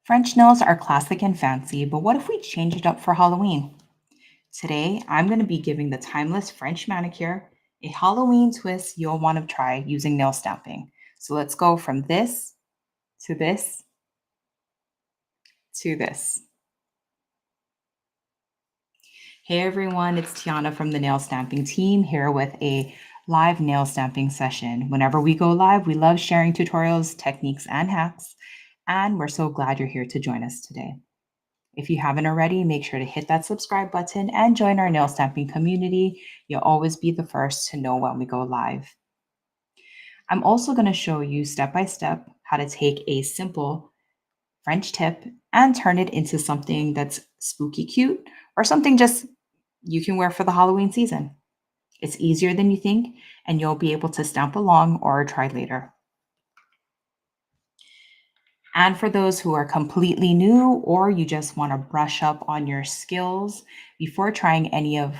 French nails are classic and fancy, but what if we change it up for Halloween? Today, I'm going to be giving the timeless French manicure a Halloween twist you'll want to try using nail stamping. So let's go from this to this to this. Hey everyone, it's Tiana from the nail stamping team here with a live nail stamping session. Whenever we go live, we love sharing tutorials, techniques, and hacks, and we're so glad you're here to join us today. If you haven't already, make sure to hit that subscribe button and join our nail stamping community. You'll always be the first to know when we go live. I'm also going to show you step by step how to take a simple French tip and turn it into something that's spooky cute or something just you can wear for the Halloween season. It's easier than you think, and you'll be able to stamp along or try later. And for those who are completely new or you just want to brush up on your skills before trying any of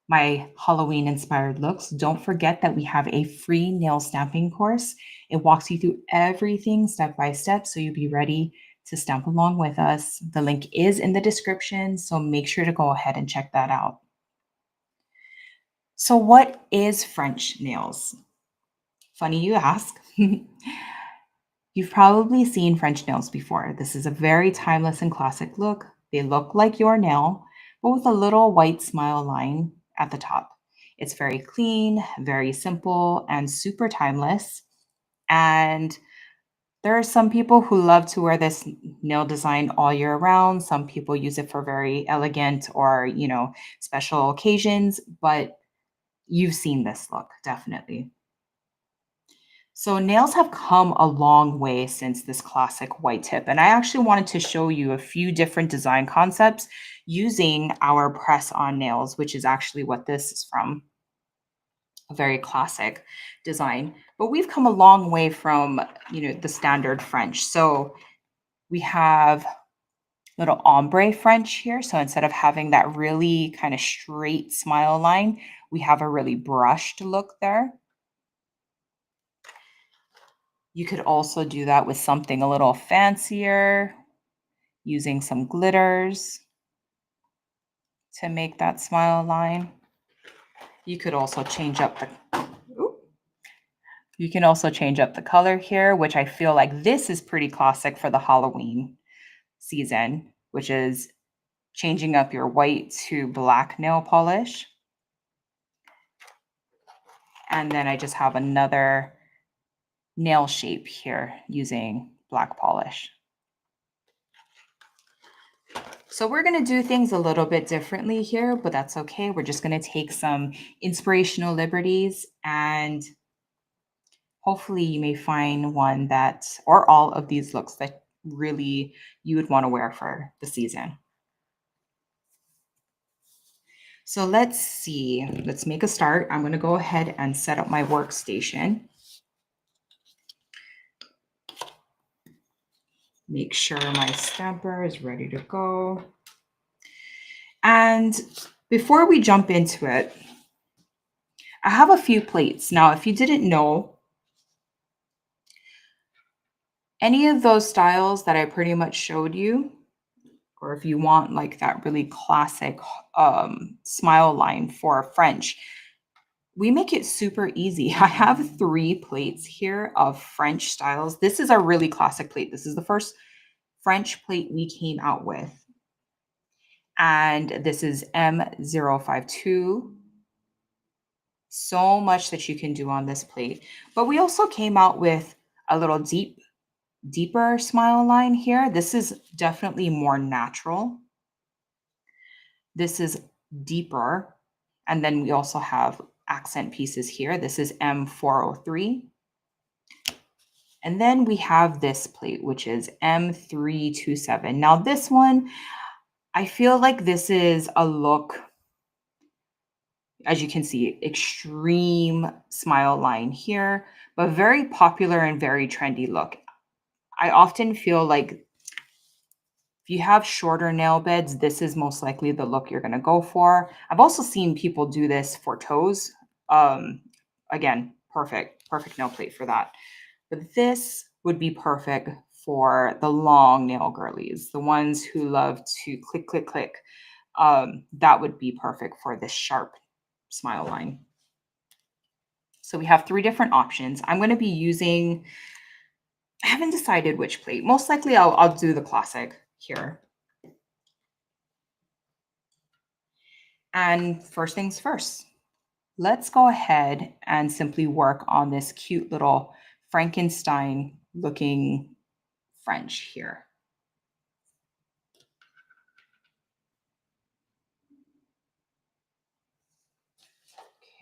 my Halloween inspired looks, don't forget that we have a free nail stamping course. It walks you through everything step by step so you'll be ready to stamp along with us. The link is in the description, so make sure to go ahead and check that out. So, what is French nails? Funny you ask. You've probably seen French nails before. This is a very timeless and classic look. They look like your nail, but with a little white smile line at the top. It's very clean, very simple, and super timeless. And there are some people who love to wear this nail design all year round. Some people use it for very elegant or, special occasions, but you've seen this look, definitely. So nails have come a long way since this classic white tip. And I actually wanted to show you a few different design concepts using our press on nails, which is actually what this is from, a very classic design. But we've come a long way from, the standard French. So we have little ombre French here. So instead of having that really kind of straight smile line, we have a really brushed look there. You could also do that with something a little fancier, using some glitters to make that smile line. You could also change up the you can also change up the color here, which I feel like this is pretty classic for the Halloween season, which is changing up your white to black nail polish. And then I just have another nail shape here using black polish. So we're going to do things a little bit differently here, but that's okay. We're just going to take some inspirational liberties, and hopefully you may find one that, or all of these looks that really you would want to wear for the season. So let's see. Let's make a start. I'm going to go ahead and set up my workstation. Make sure my stamper is ready to go. And before we jump into it, I have a few plates. Now, if you didn't know, any of those styles that I pretty much showed you, or if you want like that really classic smile line for French, we make it super easy. I have 3 plates here of French styles. This is a really classic plate. This is the first French plate we came out with. And this is M052. So much that you can do on this plate. But we also came out with a little deeper smile line here. This is definitely more natural. This is deeper. And then we also have accent pieces here. This is M403. And then we have this plate, which is M327. Now this one, I feel like this is a look, as you can see, extreme smile line here, but very popular and very trendy look. I often feel like if you have shorter nail beds, this is most likely the look you're going to go for. I've also seen people do this for toes. Again, perfect nail plate for that. But this would be perfect for the long nail girlies, the ones who love to click, click, click. That would be perfect for this sharp smile line. So we have 3 different options. I'm going to be using, I haven't decided which plate. Most likely I'll do the classic here. And first things first, let's go ahead and simply work on this cute little Frankenstein looking French here.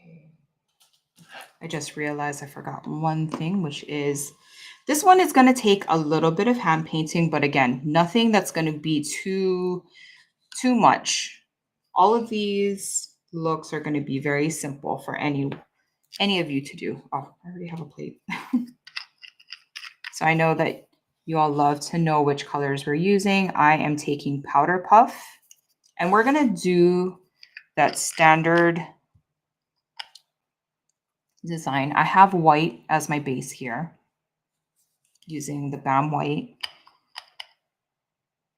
Okay. I just realized I forgot one thing, which is this one is going to take a little bit of hand painting, but again, nothing that's going to be too much. All of these looks are going to be very simple for any of you to do. Oh, I already have a plate. So I know that you all love to know which colors we're using. I am taking Powder Puff, and we're going to do that standard design. I have white as my base here, using the BAM white.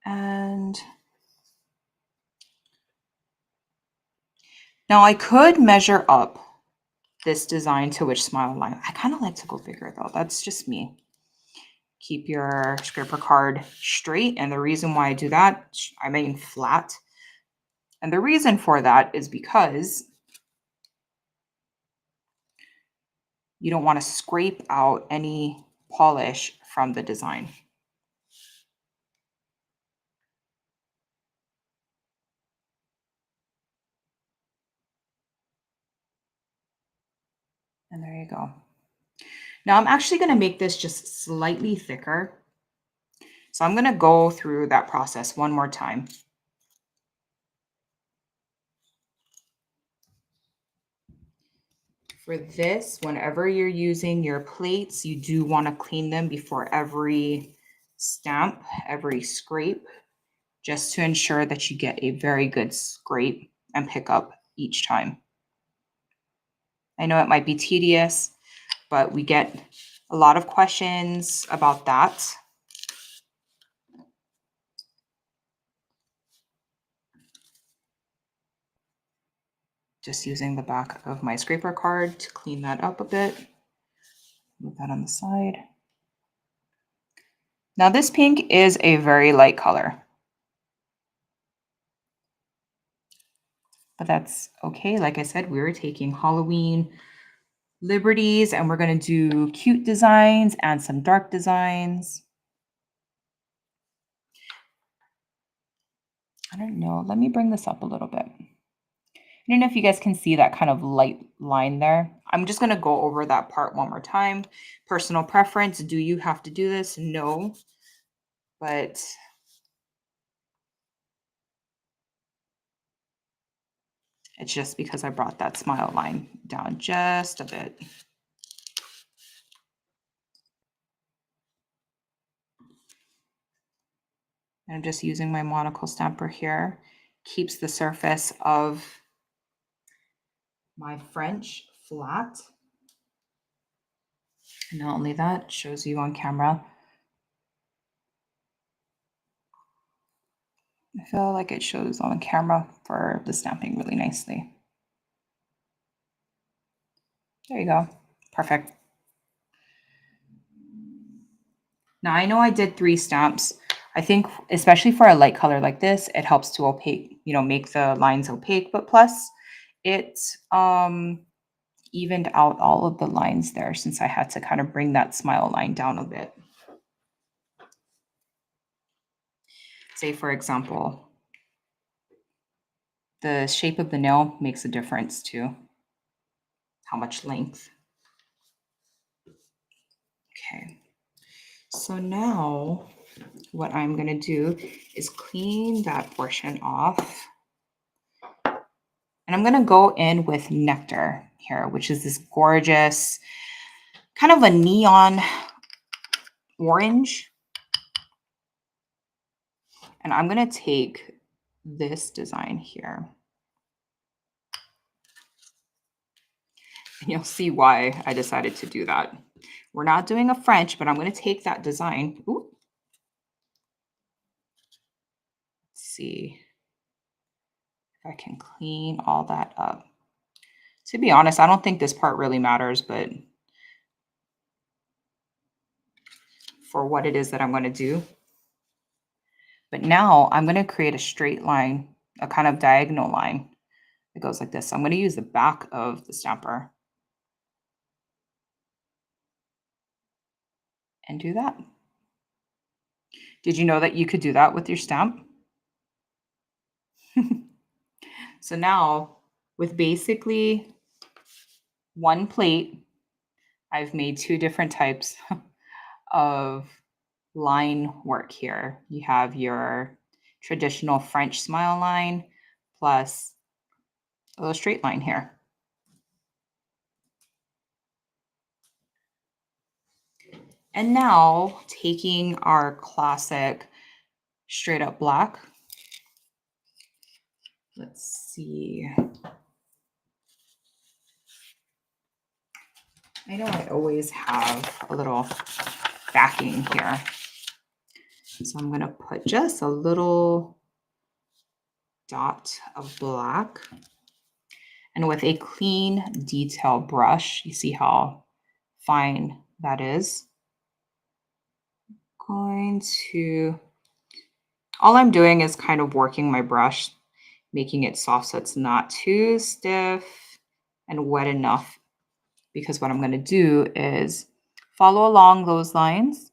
And now I could measure up this design to which smile line. I kind of like to go bigger though. That's just me. Keep your scraper card straight. And the reason why I do that, I mean flat. And the reason for that is because you don't want to scrape out any polish from the design. And there you go. Now I'm actually going to make this just slightly thicker. So I'm going to go through that process one more time. For this, whenever you're using your plates, you do want to clean them before every stamp, every scrape, just to ensure that you get a very good scrape and pick up each time. I know it might be tedious, but we get a lot of questions about that. Just using the back of my scraper card to clean that up a bit. Move that on the side. Now this pink is a very light color, but that's okay. Like I said, we were taking Halloween liberties and we're going to do cute designs and some dark designs. I don't know. Let me bring this up a little bit. I don't know if you guys can see that kind of light line there. I'm just going to go over that part one more time. Personal preference. Do you have to do this? No. But it's just because I brought that smile line down just a bit. And I'm just using my monocle stamper here. Keeps the surface of my French flat. And not only that, shows you on camera. I feel like it shows on camera for the stamping really nicely. There you go. Perfect. Now I know I did 3 stamps. I think especially for a light color like this, it helps to opaque, make the lines opaque, but plus it evened out all of the lines there since I had to kind of bring that smile line down a bit. Say, for example, the shape of the nail makes a difference too. How much length. Okay. So now what I'm going to do is clean that portion off. And I'm going to go in with Nectar here, which is this gorgeous kind of a neon orange. And I'm going to take this design here. And you'll see why I decided to do that. We're not doing a French, but I'm going to take that design. Ooh, see if I can clean all that up. To be honest, I don't think this part really matters, but for what it is that I'm going to do. But now I'm going to create a straight line, a kind of diagonal line. It goes like this. I'm going to use the back of the stamper and do that. Did you know that you could do that with your stamp? So now with basically one plate, I've made two different types of line work here. You have your traditional French smile line plus a little straight line here. And now taking our classic straight up black, let's see. I know I always have a little backing here. So I'm going to put just a little dot of black. And with a clean detail brush, you see how fine that is. Going to, all I'm doing is kind of working my brush, making it soft so it's not too stiff and wet enough, because what I'm going to do is follow along those lines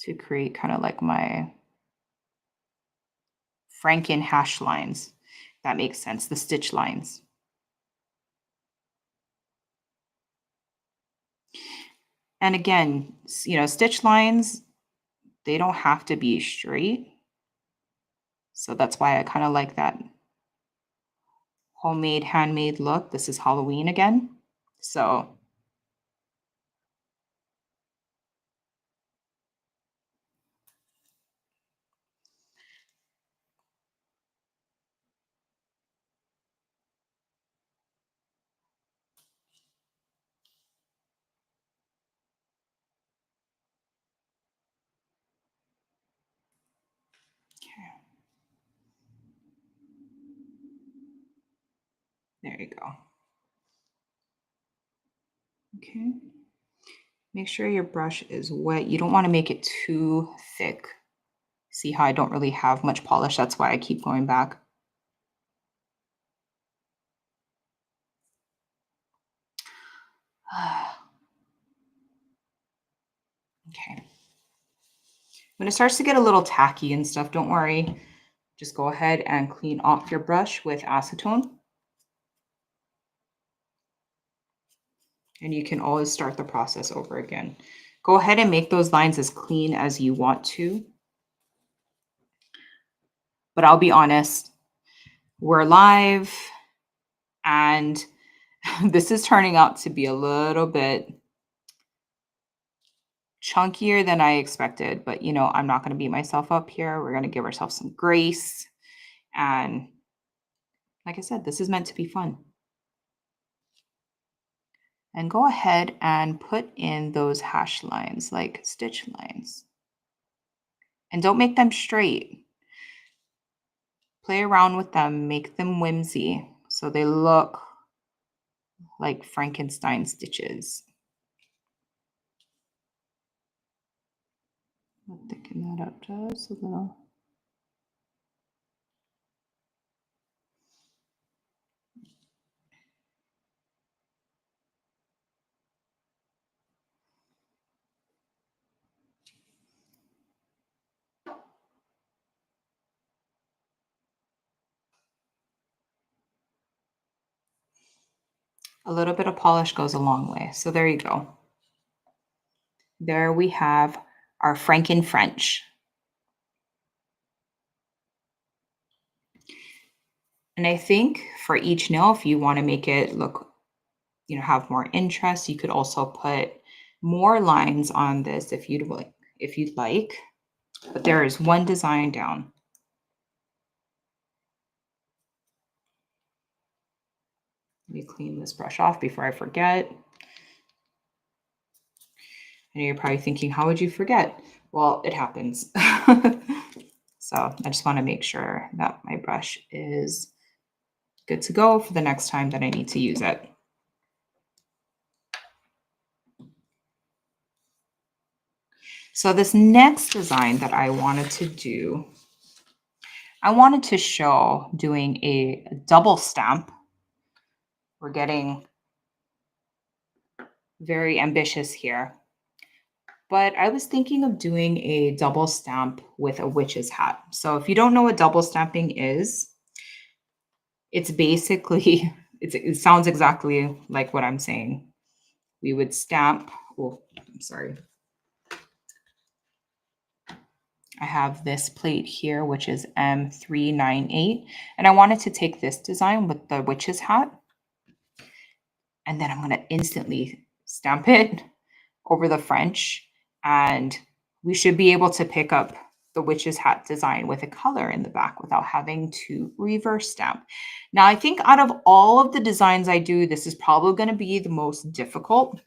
to create kind of like my Franken hash lines. That makes sense, the stitch lines. And again, you know, stitch lines, they don't have to be straight. So that's why I kind of like that homemade, handmade look. This is Halloween again. So there you go. Okay. Make sure your brush is wet. You don't want to make it too thick. See how I don't really have much polish? That's why I keep going back. Okay. When it starts to get a little tacky and stuff, don't worry. Just go ahead and clean off your brush with acetone. And you can always start the process over again. Go ahead and make those lines as clean as you want to. But I'll be honest, we're live and this is turning out to be a little bit chunkier than I expected. But, you know, I'm not going to beat myself up here. We're going to give ourselves some grace. And like I said, this is meant to be fun. And go ahead and put in those hash lines, like stitch lines. And don't make them straight. Play around with them, make them whimsy so they look like Frankenstein stitches. I'll thicken that up just a little. A little bit of polish goes a long way. So there you go. There we have our Franken French. And I think for each nail, if you want to make it look, you know, have more interest, you could also put more lines on this if you'd like. But there is one design down. Let me clean this brush off before I forget. I know you're probably thinking, how would you forget? Well, it happens. So I just want to make sure that my brush is good to go for the next time that I need to use it. So this next design that I wanted to do, I wanted to show doing a double stamp. We're getting very ambitious here. But I was thinking of doing a double stamp with a witch's hat. So if you don't know what double stamping is, it's basically, it sounds exactly like what I'm saying. We would stamp, oh, I'm sorry. I have this plate here, which is M398. And I wanted to take this design with the witch's hat. And then I'm going to instantly stamp it over the French. And we should be able to pick up the witch's hat design with a color in the back without having to reverse stamp. Now, I think out of all of the designs I do, this is probably going to be the most difficult.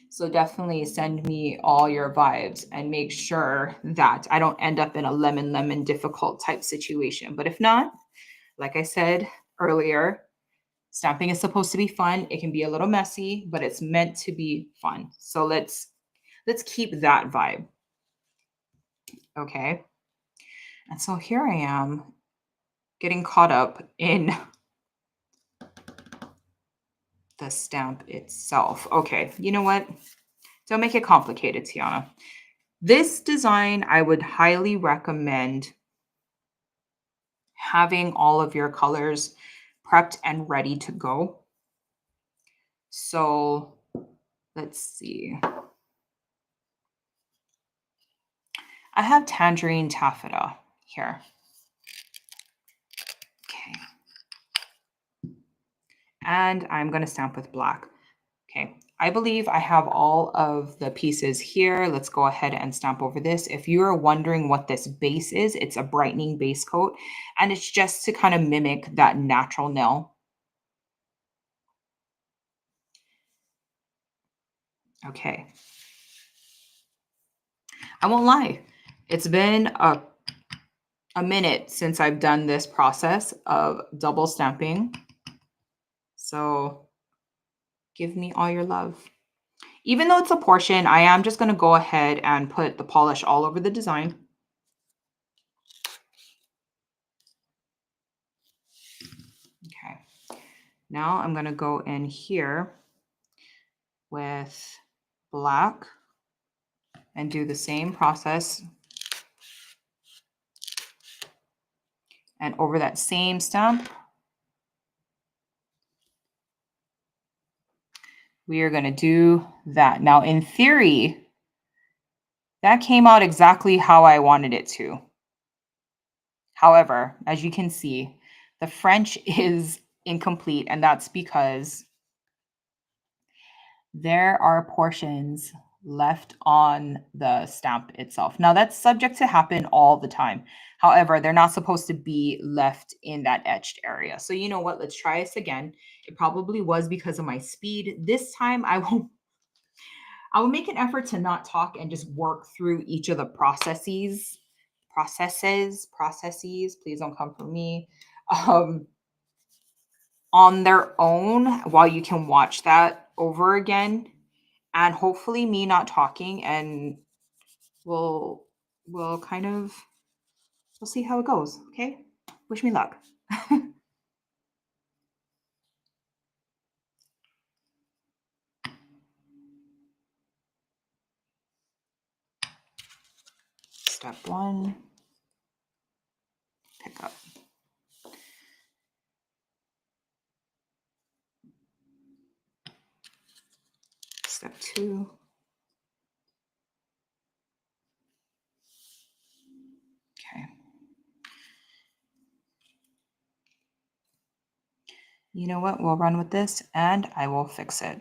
So definitely send me all your vibes and make sure that I don't end up in a lemon difficult type situation. But if not, like I said earlier, stamping is supposed to be fun. It can be a little messy, but it's meant to be fun. So let's keep that vibe. Okay. And so here I am getting caught up in the stamp itself. Okay. You know what? Don't make it complicated, Tiana. This design, I would highly recommend having all of your colors prepped and ready to go. So let's see. I have tangerine taffeta here. Okay. And I'm going to stamp with black. Okay. I believe I have all of the pieces here. Let's go ahead and stamp over this. If you are wondering what this base is, it's a brightening base coat, and it's just to kind of mimic that natural nail. Okay. I won't lie. It's been a minute since I've done this process of double stamping. So give me all your love. Even though it's a portion, I am just going to go ahead and put the polish all over the design. Okay. Now I'm going to go in here with black and do the same process. And over that same stamp, we are going to do that. Now, in theory, that came out exactly how I wanted it to. However, as you can see, the French is incomplete, and that's because there are portions left on the stamp itself. Now, that's subject to happen all the time. However, they're not supposed to be left in that etched area. So you know what? Let's try this again. It probably was because of my speed. This time I will make an effort to not talk and just work through each of the processes. Please don't come for me. On their own while you can watch that over again, and hopefully me not talking, and we'll kind of we'll see how it goes. Okay, wish me luck. Step one, pick up. Step two. Okay. You know what? We'll run with this and I will fix it.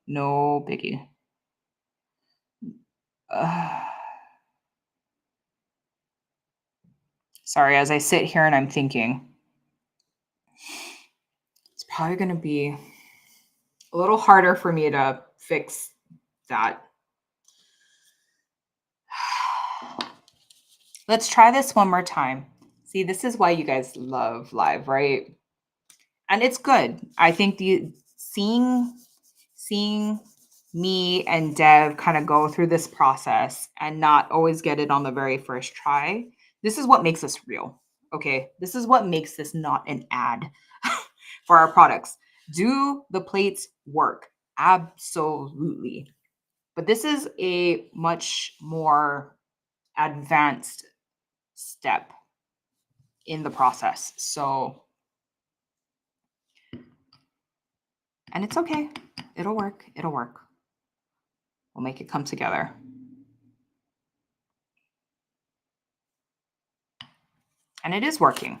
No biggie. Sorry, as I sit here and I'm thinking, it's probably going to be a little harder for me to fix that. Let's try this one more time. See, this is why you guys love live, right? And it's good. I think the seeing me and Dev kind of go through this process and not always get it on the very first try. This is what makes us real. Okay? This is what makes this not an ad for our products. Do the plates work? Absolutely. But this is a much more advanced step in the process. So, and it's okay. It'll work. It'll work. We'll make it come together. And it is working.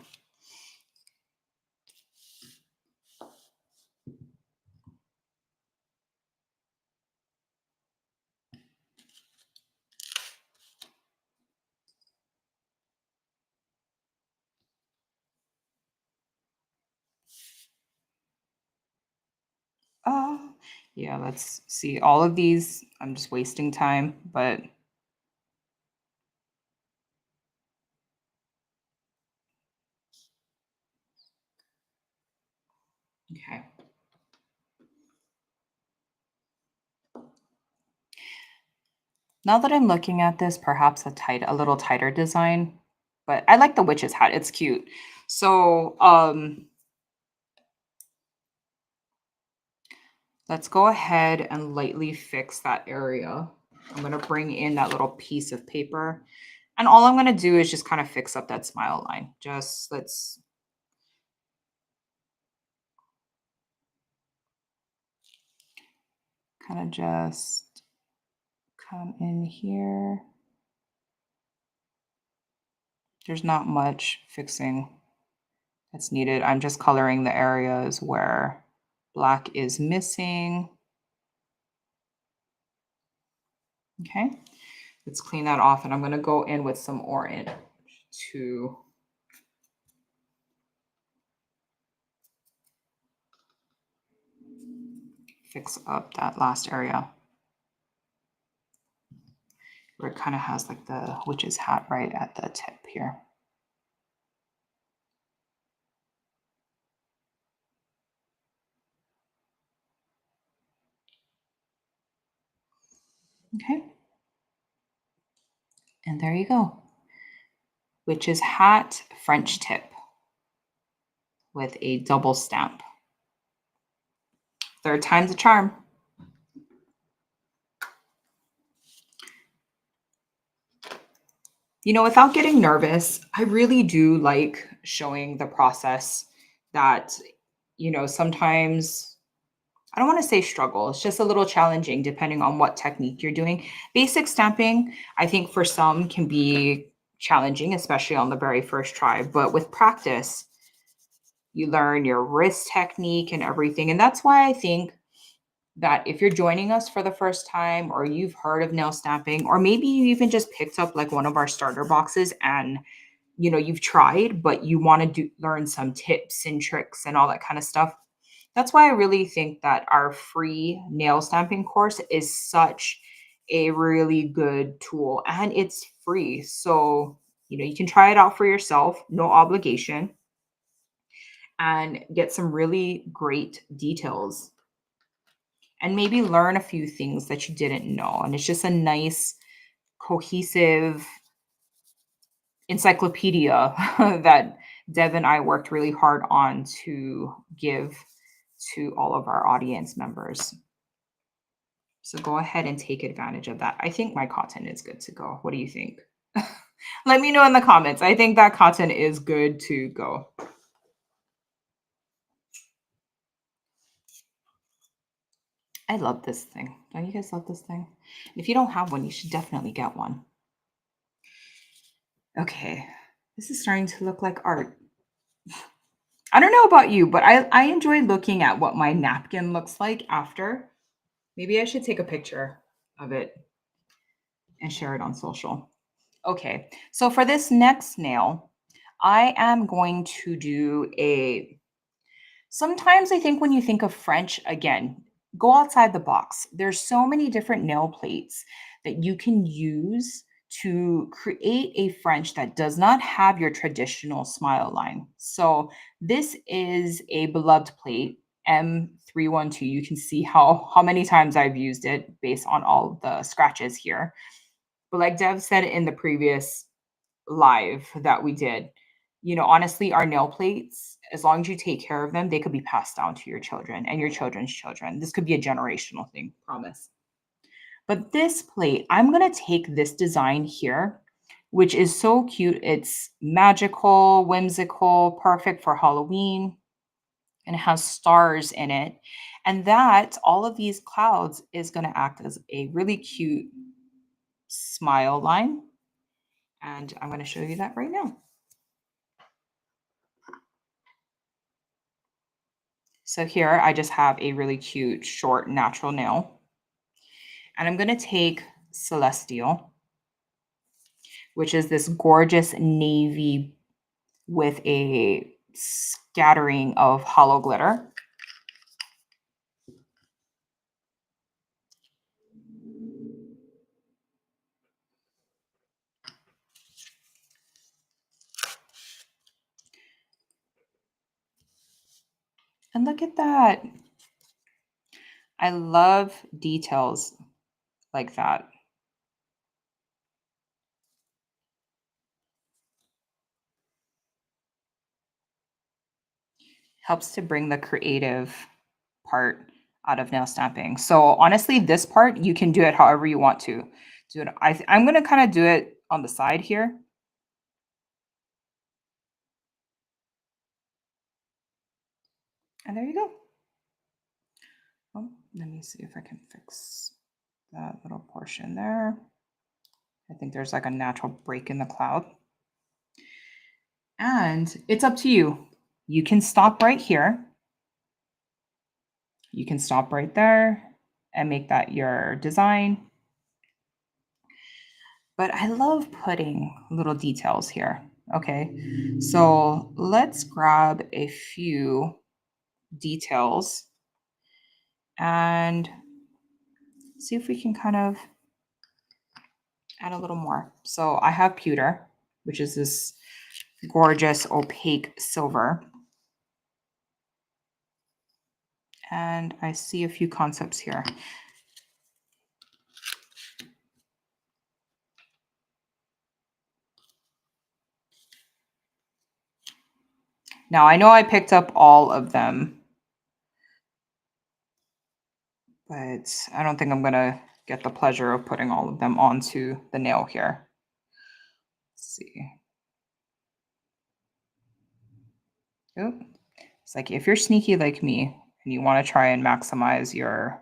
Oh, yeah, let's see. All of these, I'm just wasting time, but okay. Now that I'm looking at this, perhaps a little tighter design, but I like the witch's hat. It's cute. So, let's go ahead and lightly fix that area. I'm going to bring in that little piece of paper. And all I'm going to do is just kind of fix up that smile line. Just let's kind of just come in here. There's not much fixing that's needed. I'm just coloring the areas where black is missing. Okay, let's clean that off, and I'm going to go in with some orange to fix up that last area where it kind of has like the witch's hat right at the tip here. Okay, and there you go. Witch's hat, French tip with a double stamp. Third time's a charm. You know, without getting nervous, I really do like showing the process that, sometimes I don't want to say struggle. It's just a little challenging depending on what technique you're doing. Basic stamping, I think for some can be challenging, especially on the very first try. But with practice, you learn your wrist technique and everything. And that's why I think that if you're joining us for the first time, or you've heard of nail stamping, or maybe you even just picked up like one of our starter boxes and you've tried, but you want to learn some tips and tricks and all that kind of stuff. That's why I really think that our free nail stamping course is such a really good tool, and it's free. So, you can try it out for yourself, no obligation, and get some really great details and maybe learn a few things that you didn't know. And it's just a nice, cohesive encyclopedia that Dev and I worked really hard on to give to all of our audience members. So go ahead and take advantage of that. I think my cotton is good to go. What do you think? Let me know in the comments. I think that cotton is good to go. I love this thing. Don't you guys love this thing? If you don't have one, you should definitely get one. Okay, this is starting to look like art. I don't know about you, but I enjoy looking at what my napkin looks like after. Maybe I should take a picture of it and share it on social. Okay, so for this next nail, I am going to do a. Sometimes I think when you think of French, again, go outside the box. There's so many different nail plates that you can use to create a French that does not have your traditional smile line. So this is a beloved plate, M312. You can see how many times I've used it based on all of the scratches here. But like Dev said in the previous live that we did, honestly, our nail plates, as long as you take care of them, they could be passed down to your children and your children's children. This could be a generational thing, promise. But this plate, I'm going to take this design here, which is so cute. It's magical, whimsical, perfect for Halloween, and it has stars in it. And that, all of these clouds, is going to act as a really cute smile line. And I'm going to show you that right now. So here I just have a really cute short natural nail. And I'm going to take Celestial, which is this gorgeous navy with a scattering of hollow glitter. And look at that. I love details like that. Helps to bring the creative part out of nail stamping. So honestly, this part, you can do it however you want to do it. I'm going to kind of do it on the side here. And there you go. Oh, let me see if I can fix that little portion there. I think there's like a natural break in the cloud. And it's up to you. You can stop right here. You can stop right there and make that your design. But I love putting little details here. Okay, so let's grab a few details and see if we can kind of add a little more. So I have pewter, which is this gorgeous opaque silver. And I see a few concepts here. Now I know I picked up all of them, but I don't think I'm gonna get the pleasure of putting all of them onto the nail here. Let's see. Oh, it's like if you're sneaky like me and you want to try and maximize your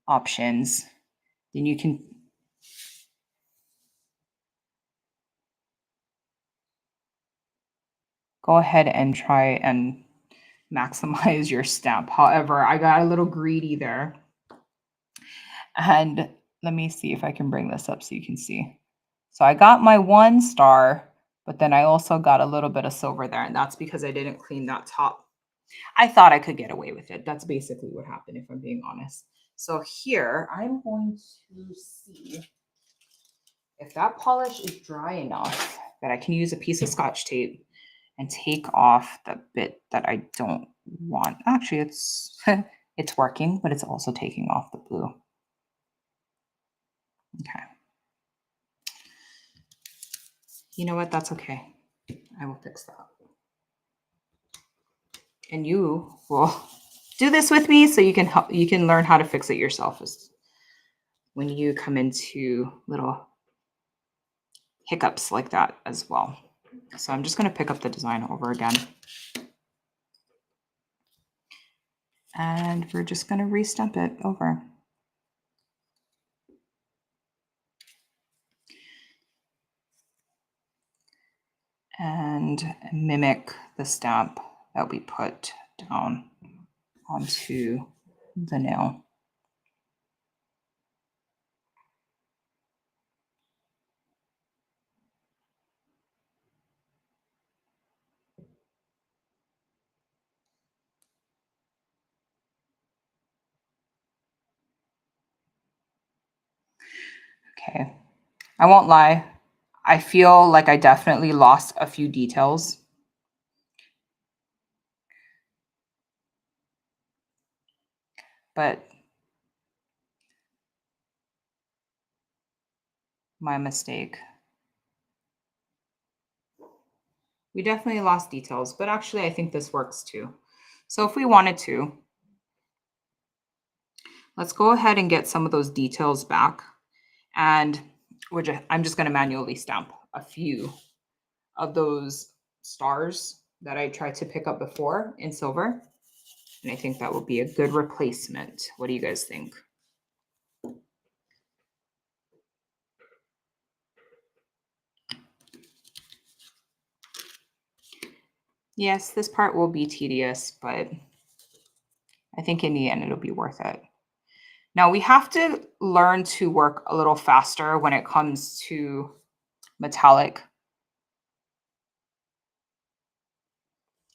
options, then you can go ahead and try and maximize your stamp. However, I got a little greedy there. And let me see if I can bring this up so you can see. So I got my 1 star, but then I also got a little bit of silver there, and that's because I didn't clean that top. I thought I could get away with it. That's basically what happened, if I'm being honest. So here, I'm going to see if that polish is dry enough that I can use a piece of Scotch tape and take off the bit that I don't want. Actually, it's it's working, but it's also taking off the blue. Okay. You know what? That's okay. I will fix that. And you will do this with me so you can learn how to fix it yourself when you come into little hiccups like that as well. So I'm just going to pick up the design over again. And we're just going to restamp it over. And mimic the stamp that we put down onto the nail. Okay. I won't lie. I feel like I definitely lost a few details. But my mistake. We definitely lost details, but actually I think this works too. So if we wanted to, let's go ahead and get some of those details back. And I'm just going to manually stamp a few of those stars that I tried to pick up before in silver. And I think that would be a good replacement. What do you guys think? Yes, this part will be tedious, but I think in the end it'll be worth it. Now we have to learn to work a little faster when it comes to metallic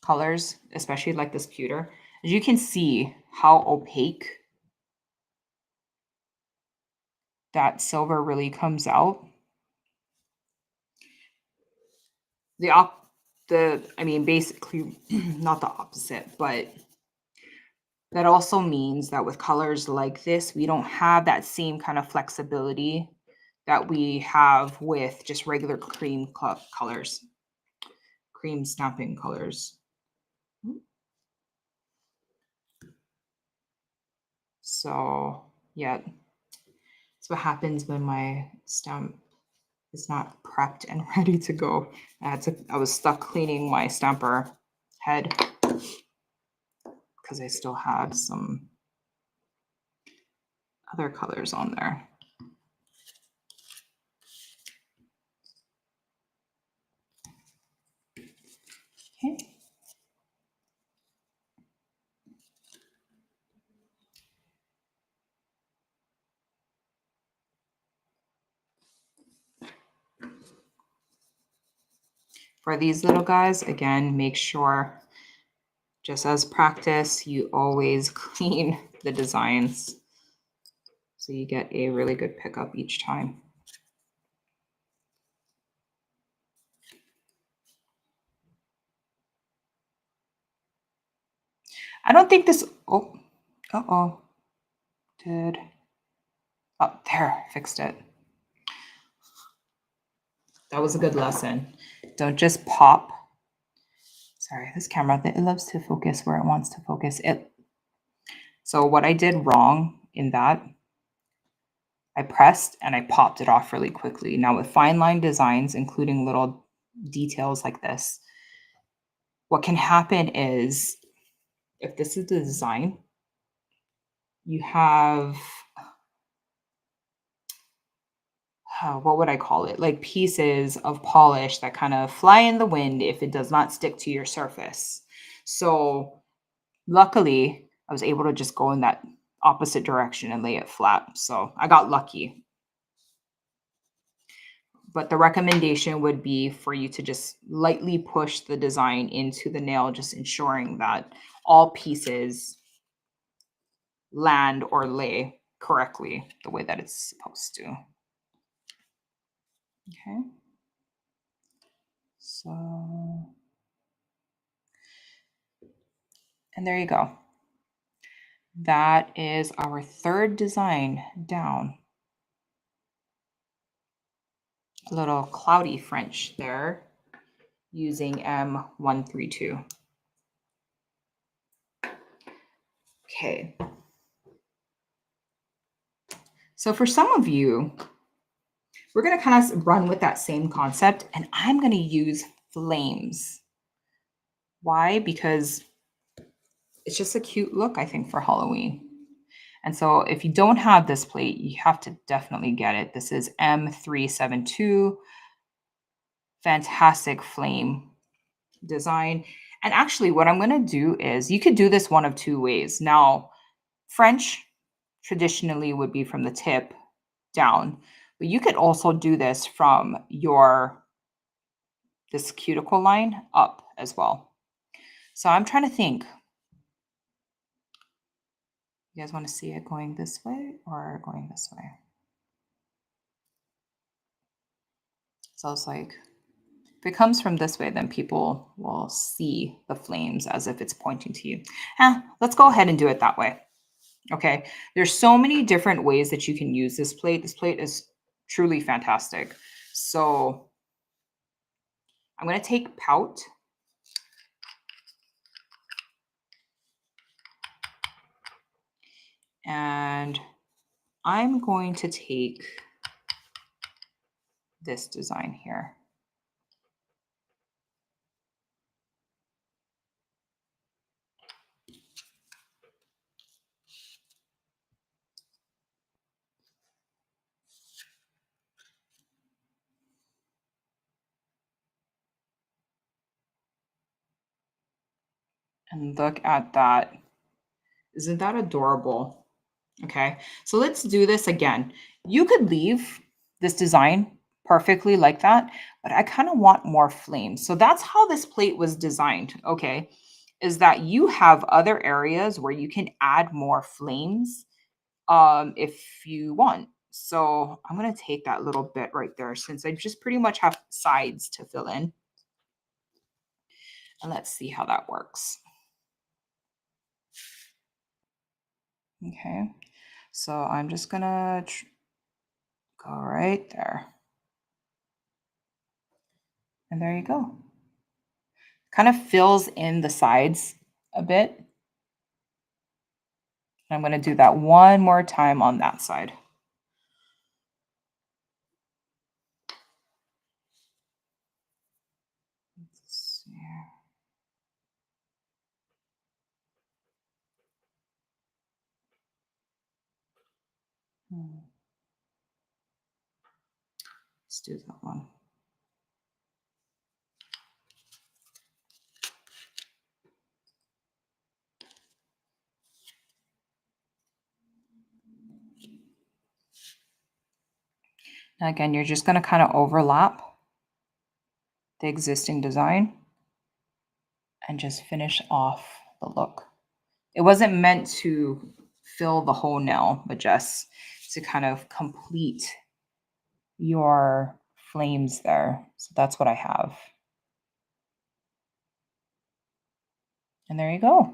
colors, especially like this pewter. As you can see how opaque that silver really comes out. The I mean, basically not the opposite, but that also means that with colors like this, we don't have that same kind of flexibility that we have with just regular colors, cream stamping colors. So yeah, that's what happens when my stamp is not prepped and ready to go. I was stuck cleaning my stamper head because I still had some other colors on there. Okay. For these little guys, again, make sure, just as practice, you always clean the designs so you get a really good pickup each time. I don't think this, oh, uh-oh, oh, there, fixed it. That was a good lesson. Don't just pop. Sorry, this camera, it loves to focus where it wants to focus. So what I did wrong in that, I pressed and I popped it off really quickly. Now with fine line designs, including little details like this, what can happen is if this is the design, you have, what would I call it? Like pieces of polish that kind of fly in the wind if it does not stick to your surface. So luckily, I was able to just go in that opposite direction and lay it flat. So I got lucky. But the recommendation would be for you to just lightly push the design into the nail, just ensuring that all pieces land or lay correctly the way that it's supposed to. Okay. So, and there you go. That is our third design down. A little cloudy French there using M132. Okay. So for some of you, we're going to kind of run with that same concept, and I'm going to use flames. Why? Because it's just a cute look, I think, for Halloween. And so if you don't have this plate, you have to definitely get it. This is M372, fantastic flame design. And actually what I'm going to do is you could do this one of two ways. Now, French traditionally would be from the tip down, but you could also do this from this cuticle line up as well. So I'm trying to think. You guys want to see it going this way or going this way? So I was like, if it comes from this way, then people will see the flames as if it's pointing to you. Let's go ahead and do it that way. Okay. There's so many different ways that you can use this plate. This plate is truly fantastic. So I'm going to take Pout. And I'm going to take this design here. And look at that. Isn't that adorable? Okay, so let's do this again. You could leave this design perfectly like that, but I kind of want more flames. So that's how this plate was designed, okay, is that you have other areas where you can add more flames if you want. So I'm going to take that little bit right there since I just pretty much have sides to fill in. And let's see how that works. Okay, so I'm just going to go right there. And there you go. Kind of fills in the sides a bit. I'm going to do that one more time on that side. Let's see. Let's do that one. Now again, you're just going to kind of overlap the existing design and just finish off the look. It wasn't meant to fill the whole nail, but just to kind of complete your flames there. So that's what I have. And there you go.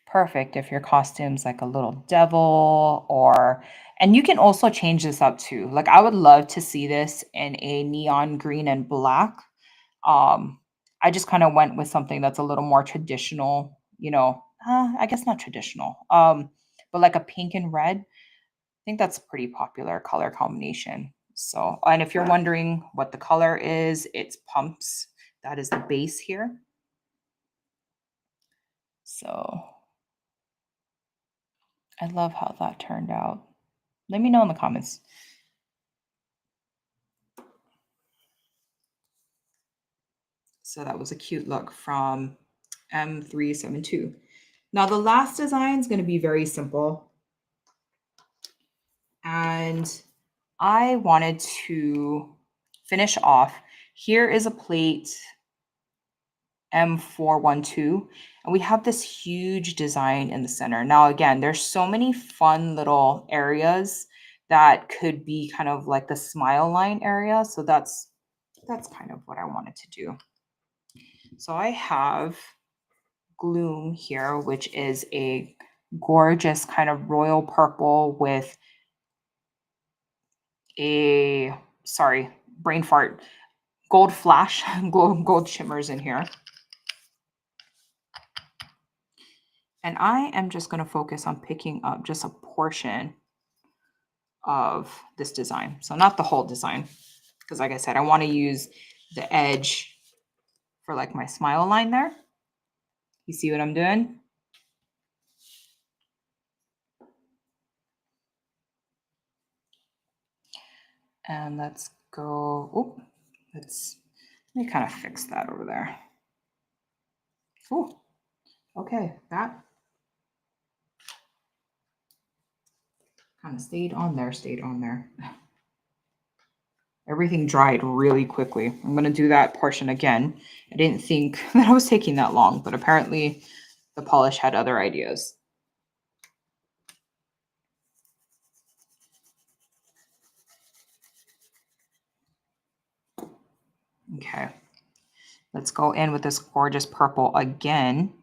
Perfect if your costume's like a little devil or and you can also change this up too. Like I would love to see this in a neon green and black. Um I just kind of went with something that's a little more traditional, I guess not traditional. But like a pink and red. I think that's a pretty popular color combination. So, and if you're wondering what the color is, it's pumps. That is the base here. So, I love how that turned out. Let me know in the comments. So that was a cute look from M372. Now the last design is going to be very simple. And I wanted to finish off. Here is a plate M412. And we have this huge design in the center. Now, again, there's so many fun little areas that could be kind of like the smile line area. So that's kind of what I wanted to do. So I have Gloom here, which is a gorgeous kind of royal purple with brain fart, gold flash, gold shimmers in here. And I am just going to focus on picking up just a portion of this design. So not the whole design, because like I said, I want to use the edge for like my smile line there. You see what I'm doing? And let's go, let me kind of fix that over there. Oh, okay, that kind of stayed on there. Everything dried really quickly. I'm going to do that portion again. I didn't think that I was taking that long, but apparently the polish had other ideas. Okay. Let's go in with this gorgeous purple again.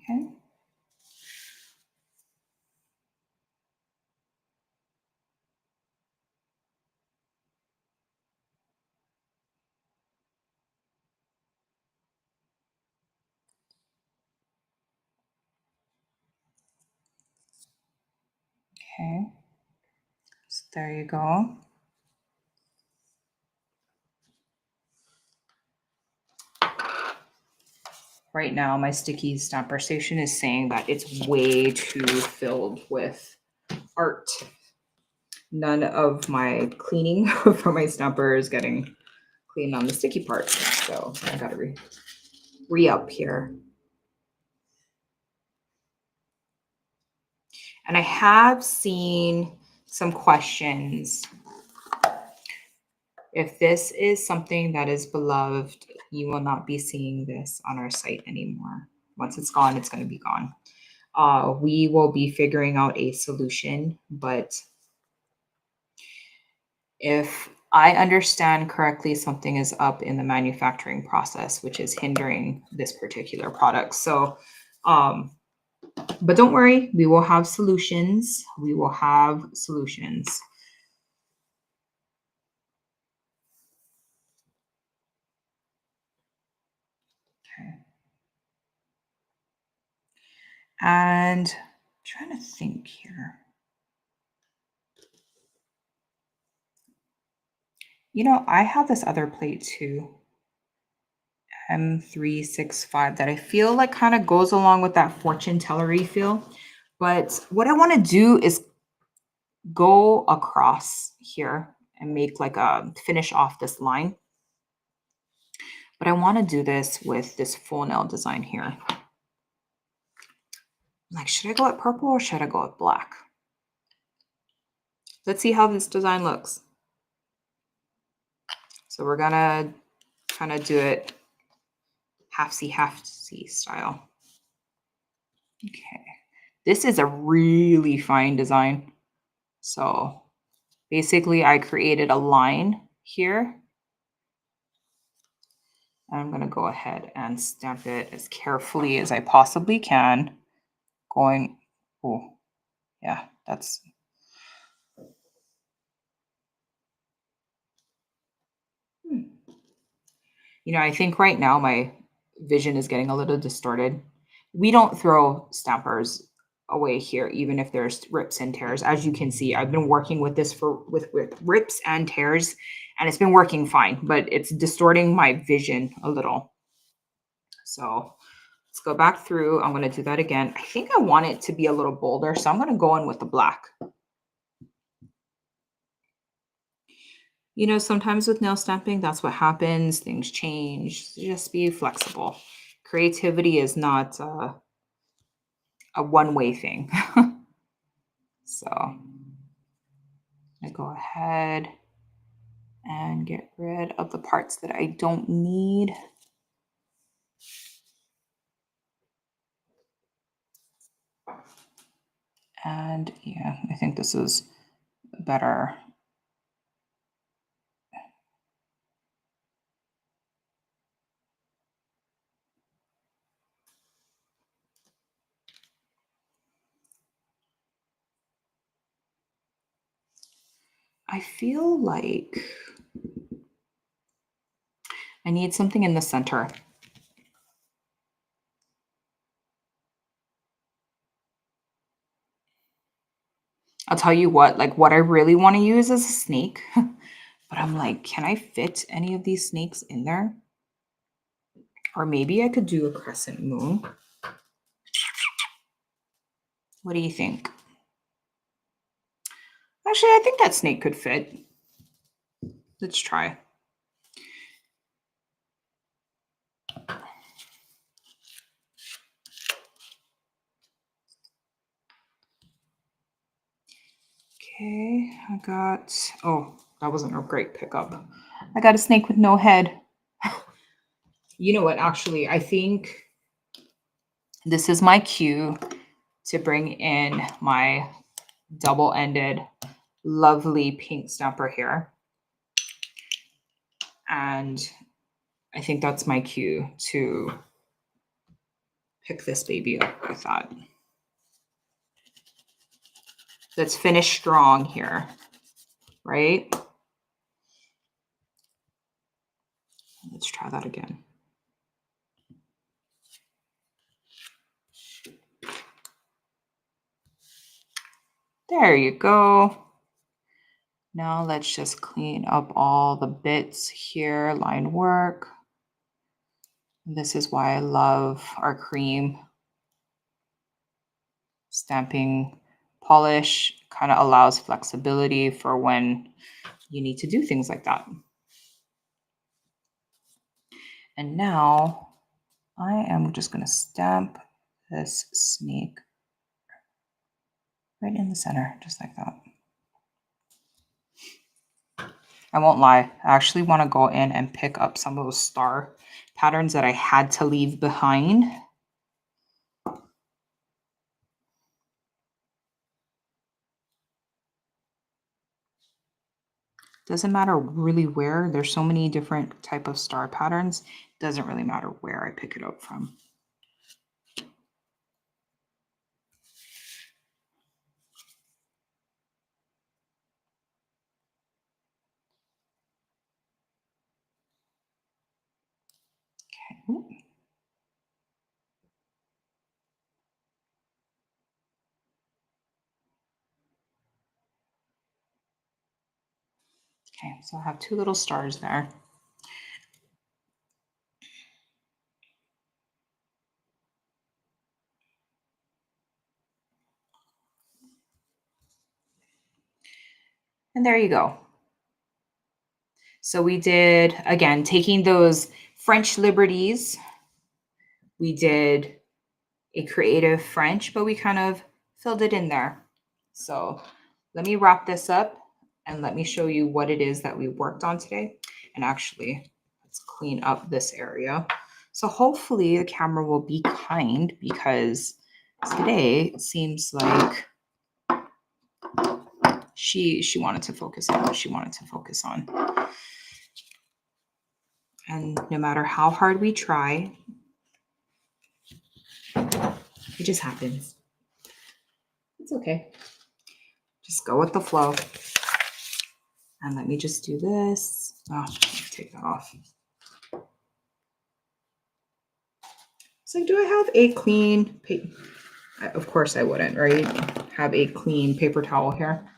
Okay. Okay. So there you go. Right now, my sticky stamper station is saying that it's way too filled with art. None of my cleaning for my stamper is getting cleaned on the sticky part. So I gotta re-up here. And I have seen some questions. If this is something that is beloved, you will not be seeing this on our site anymore. Once it's gone, it's going to be gone. We will be figuring out a solution, but if I understand correctly, something is up in the manufacturing process, which is hindering this particular product. So, but don't worry, we will have solutions. We will have solutions. Okay. And I'm trying to think here. You know, I have this other plate too, M365, that I feel like kind of goes along with that fortune tellery feel. But what I want to do is go across here and make like a finish off this line. But I want to do this with this full nail design here. Like, should I go with purple or should I go with black? Let's see how this design looks. So we're gonna kind of do it half C style. Okay. This is a really fine design. So basically I created a line here. I'm going to go ahead and stamp it as carefully as I possibly can. Going, oh, yeah, that's. You know, I think right now my vision is getting a little distorted. We don't throw stampers away here, even if there's rips and tears. As you can see, I've been working with this with rips and tears, and it's been working fine, but it's distorting my vision a little. So let's go back through. I'm going to do that again. I think I want it to be a little bolder, so I'm going to go in with the black. You know, sometimes with nail stamping, that's what happens. Things change. Just be flexible. Creativity is not a one-way thing. So I go ahead and get rid of the parts that I don't need. And yeah, I think this is better. I feel like I need something in the center. I'll tell you what, like what I really want to use is a snake. But I'm like, can I fit any of these snakes in there? Or maybe I could do a crescent moon. What do you think? Actually, I think that snake could fit. Let's try. Okay, I got, oh, that wasn't a great pickup. I got a snake with no head. You know what, actually, I think This is my cue to bring in my double-ended lovely pink stamper here. And I think that's my cue to pick this baby up with that. Let's finish strong here, right? Let's try that again. There you go. Now let's just clean up all the bits here, line work. This is why I love our cream stamping polish. Kind of allows flexibility for when you need to do things like that. And now I am just going to stamp this snake right in the center, just like that. I won't lie, I actually want to go in and pick up some of those star patterns that I had to leave behind. Doesn't matter really where. There's so many different type of star patterns. Doesn't really matter where I pick it up from. Okay. Okay, so I have two little stars there. And there you go. So we did, again, taking those French liberties. We did a creative French, but we kind of filled it in there. So let me wrap this up and let me show you what it is that we worked on today. And actually, let's clean up this area. So hopefully the camera will be kind, because today it seems like she wanted to focus on what she wanted to focus on. And no matter how hard we try, it just happens. It's okay. Just go with the flow. And let me just do this. Oh, take that off. So do I have a clean paper? Of course I wouldn't, right? Have a clean paper towel here.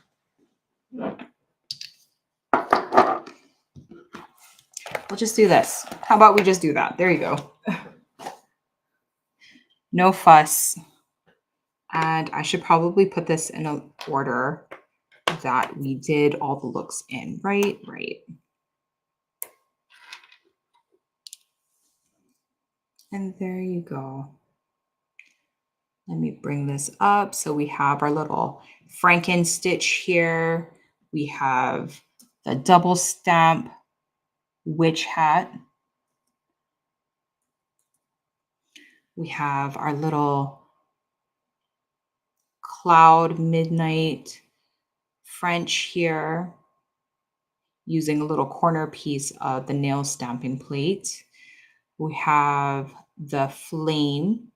We'll just do this. How about we just do that? There you go. No fuss. And I should probably put this in an order that we did all the looks in, right? Right. And there you go. Let me bring this up. So we have our little Franken stitch here. We have the double stamp witch hat. We have our little cloud midnight French here, using a little corner piece of the nail stamping plate. We have the flame.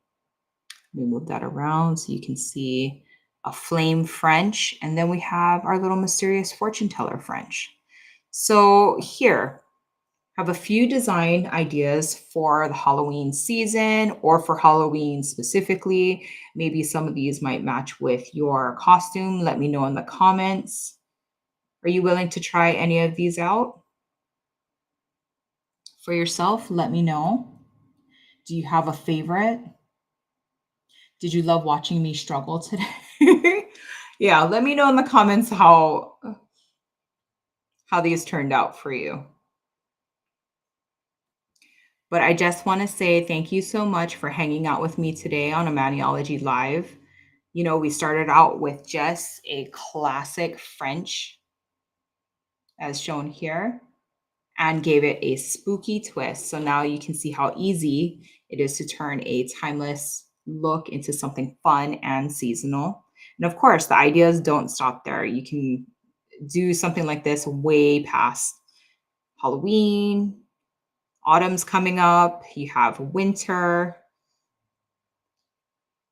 Let me move that around so you can see a flame French. And then we have our little mysterious fortune teller French. So here, have a few design ideas for the Halloween season, or for Halloween specifically. Maybe some of these might match with your costume. Let me know in the comments. Are you willing to try any of these out for yourself? Let me know. Do you have a favorite? Did you love watching me struggle today? Yeah, let me know in the comments how these turned out for you. But I just want to say thank you so much for hanging out with me today on a Maniology Live. You know, we started out with just a classic French, as shown here, and gave it a spooky twist. So now you can see how easy it is to turn a timeless look into something fun and seasonal. And of course, the ideas don't stop there. You can do something like this way past Halloween, autumn's coming up, you have winter.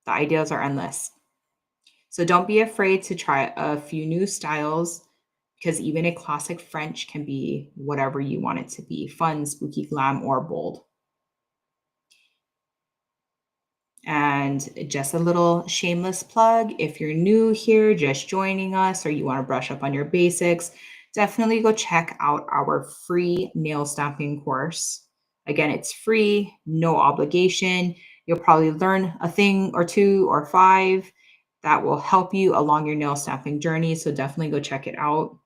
The ideas are endless. So don't be afraid to try a few new styles because even a classic French can be whatever you want it to be: fun, spooky, glam, or bold. And just a little shameless plug, if you're new here, just joining us, or you want to brush up on your basics, definitely go check out our free nail stamping course. Again, it's free, no obligation. You'll probably learn a thing or two or five that will help you along your nail stamping journey. So definitely go check it out.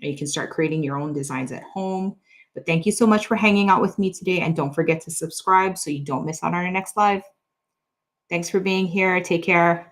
And you can start creating your own designs at home. But thank you so much for hanging out with me today. And don't forget to subscribe so you don't miss out on our next live. Thanks for being here. Take care.